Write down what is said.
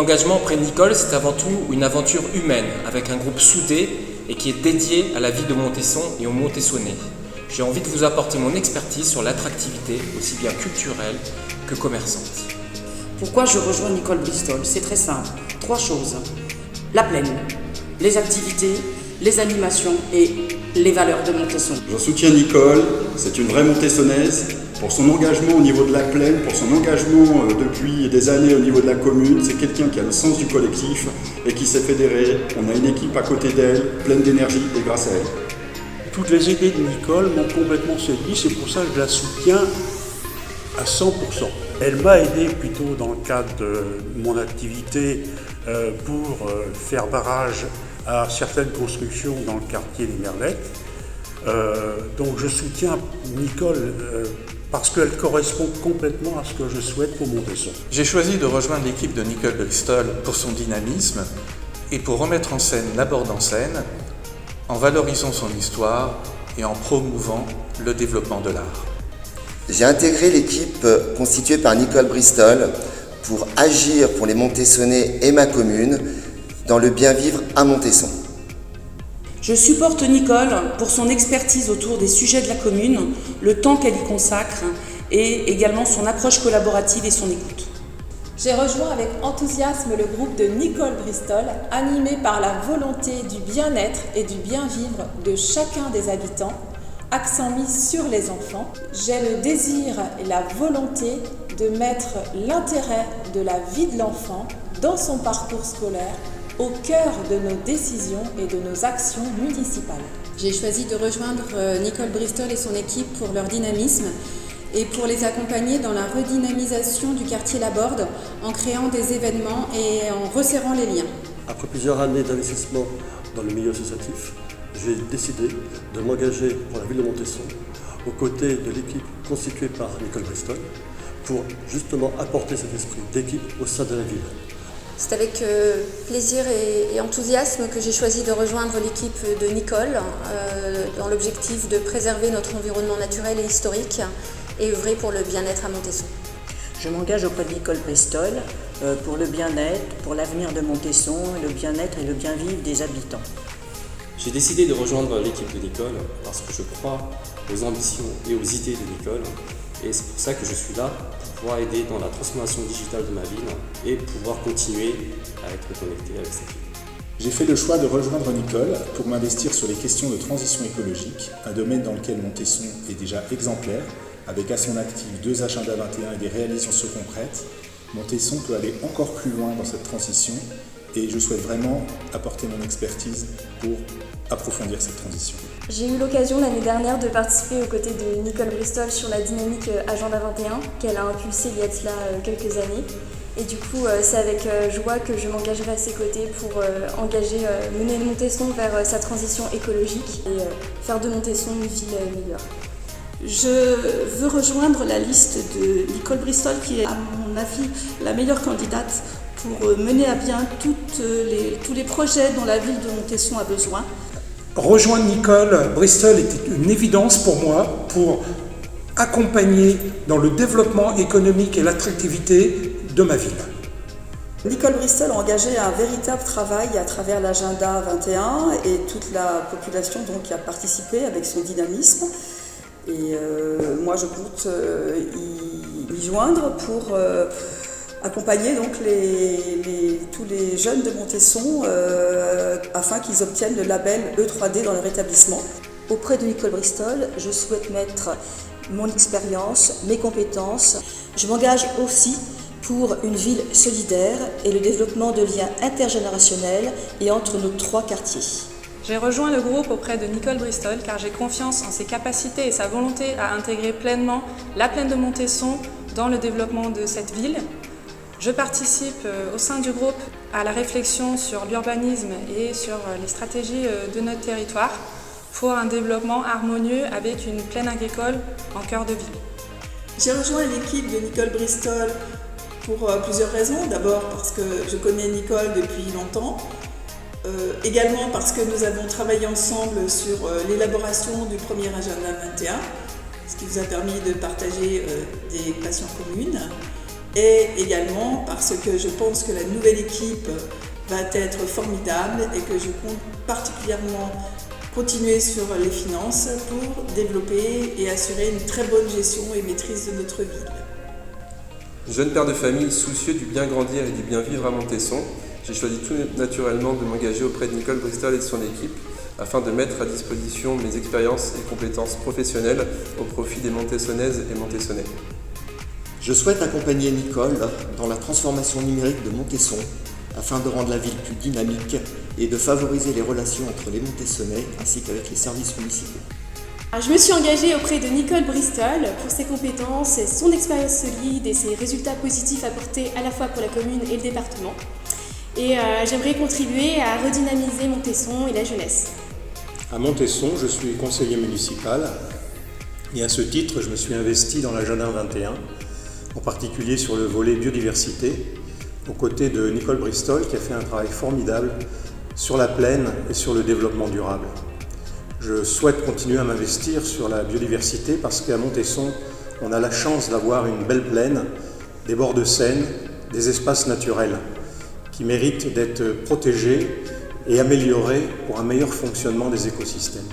engagement auprès de Nicole, c'est avant tout une aventure humaine, avec un groupe soudé et qui est dédié à la vie de Montesson et aux Montessonnais. J'ai envie de vous apporter mon expertise sur l'attractivité, aussi bien culturelle que commerçante. Pourquoi je rejoins Nicole Bristol? C'est très simple. 3 choses. La plaine, les activités, les animations et les valeurs de Montesson. Je soutiens Nicole, c'est une vraie Montessonnaise. Pour son engagement au niveau de la plaine, pour son engagement depuis des années au niveau de la commune, c'est quelqu'un qui a le sens du collectif et qui s'est fédéré. On a une équipe à côté d'elle, pleine d'énergie et grâce à elle. Toutes les idées de Nicole m'ont complètement séduit, c'est pour ça que je la soutiens à 100%. Elle m'a aidé plutôt dans le cadre de mon activité pour faire barrage à certaines constructions dans le quartier des Merlettes. Donc je soutiens Nicole parce qu'elle correspond complètement à ce que je souhaite pour Montesson. J'ai choisi de rejoindre l'équipe de Nicole Bristol pour son dynamisme et pour remettre en scène la Borde en scène, en valorisant son histoire et en promouvant le développement de l'art. J'ai intégré l'équipe constituée par Nicole Bristol pour agir pour les Montessonnais et ma commune dans le bien-vivre à Montesson. Je supporte Nicole pour son expertise autour des sujets de la commune, le temps qu'elle y consacre et également son approche collaborative et son écoute. J'ai rejoint avec enthousiasme le groupe de Nicole Bristol, animé par la volonté du bien-être et du bien-vivre de chacun des habitants, accent mis sur les enfants. J'ai le désir et la volonté de mettre l'intérêt de la vie de l'enfant dans son parcours scolaire au cœur de nos décisions et de nos actions municipales. J'ai choisi de rejoindre Nicole Bristol et son équipe pour leur dynamisme et pour les accompagner dans la redynamisation du quartier La Borde en créant des événements et en resserrant les liens. Après plusieurs années d'investissement dans le milieu associatif, j'ai décidé de m'engager pour la ville de Montesson aux côtés de l'équipe constituée par Nicole Bristol pour justement apporter cet esprit d'équipe au sein de la ville. C'est avec plaisir et enthousiasme que j'ai choisi de rejoindre l'équipe de Nicole dans l'objectif de préserver notre environnement naturel et historique et œuvrer pour le bien-être à Montesson. Je m'engage auprès de Nicole Bristol pour le bien-être, pour l'avenir de Montesson, le bien-être et le bien-vivre des habitants. J'ai décidé de rejoindre l'équipe de Nicole parce que je crois aux ambitions et aux idées de Nicole et c'est pour ça que je suis là pour pouvoir aider dans la transformation digitale de ma ville et pouvoir continuer à être connecté avec cette ville. J'ai fait le choix de rejoindre Nicole pour m'investir sur les questions de transition écologique, un domaine dans lequel Montesson est déjà exemplaire, avec à son actif 2 agendas 21 et des réalisations concrètes. Montesson peut aller encore plus loin dans cette transition et je souhaite vraiment apporter mon expertise pour approfondir cette transition. J'ai eu l'occasion l'année dernière de participer aux côtés de Nicole Bristol sur la dynamique Agenda 21 qu'elle a impulsée il y a de cela quelques années. Et du coup, c'est avec joie que je m'engagerai à ses côtés pour mener Montesson vers sa transition écologique et faire de Montesson une ville meilleure. Je veux rejoindre la liste de Nicole Bristol qui est, à mon avis, la meilleure candidate pour mener à bien tous les projets dont la ville de Montesson a besoin. Rejoindre Nicole Bristol était une évidence pour moi pour accompagner dans le développement économique et l'attractivité de ma ville. Nicole Bristol a engagé un véritable travail à travers l'agenda 21 et toute la population donc, qui a participé avec son dynamisme. Et moi je compte y joindre pour accompagner donc tous les jeunes de Montesson afin qu'ils obtiennent le label E3D dans leur établissement. Auprès de Nicole Bristol, je souhaite mettre mon expérience, mes compétences. Je m'engage aussi pour une ville solidaire et le développement de liens intergénérationnels et entre nos 3 quartiers. J'ai rejoint le groupe auprès de Nicole Bristol car j'ai confiance en ses capacités et sa volonté à intégrer pleinement la plaine de Montesson dans le développement de cette ville. Je participe au sein du groupe à la réflexion sur l'urbanisme et sur les stratégies de notre territoire pour un développement harmonieux avec une plaine agricole en cœur de ville. J'ai rejoint l'équipe de Nicole Bristol pour plusieurs raisons. D'abord parce que je connais Nicole depuis longtemps. Également parce que nous avons travaillé ensemble sur l'élaboration du premier agenda 21, ce qui nous a permis de partager des passions communes. et également parce que je pense que la nouvelle équipe va être formidable et que je compte particulièrement continuer sur les finances pour développer et assurer une très bonne gestion et maîtrise de notre ville. Jeune père de famille soucieux du bien grandir et du bien vivre à Montesson, j'ai choisi tout naturellement de m'engager auprès de Nicole Bristol et de son équipe afin de mettre à disposition mes expériences et compétences professionnelles au profit des Montessonnaises et Montessonnais. Je souhaite accompagner Nicole dans la transformation numérique de Montesson afin de rendre la ville plus dynamique et de favoriser les relations entre les Montessonnais ainsi qu'avec les services municipaux. Je me suis engagée auprès de Nicole Bristol pour ses compétences, son expérience solide et ses résultats positifs apportés à la fois pour la commune et le département. Et j'aimerais contribuer à redynamiser Montesson et la jeunesse. À Montesson, je suis conseiller municipal et à ce titre, je me suis investi dans l'agenda 21, en particulier sur le volet biodiversité, aux côtés de Nicole Bristol qui a fait un travail formidable sur la plaine et sur le développement durable. Je souhaite continuer à m'investir sur la biodiversité parce qu'à Montesson, on a la chance d'avoir une belle plaine, des bords de Seine, des espaces naturels qui méritent d'être protégés et améliorés pour un meilleur fonctionnement des écosystèmes.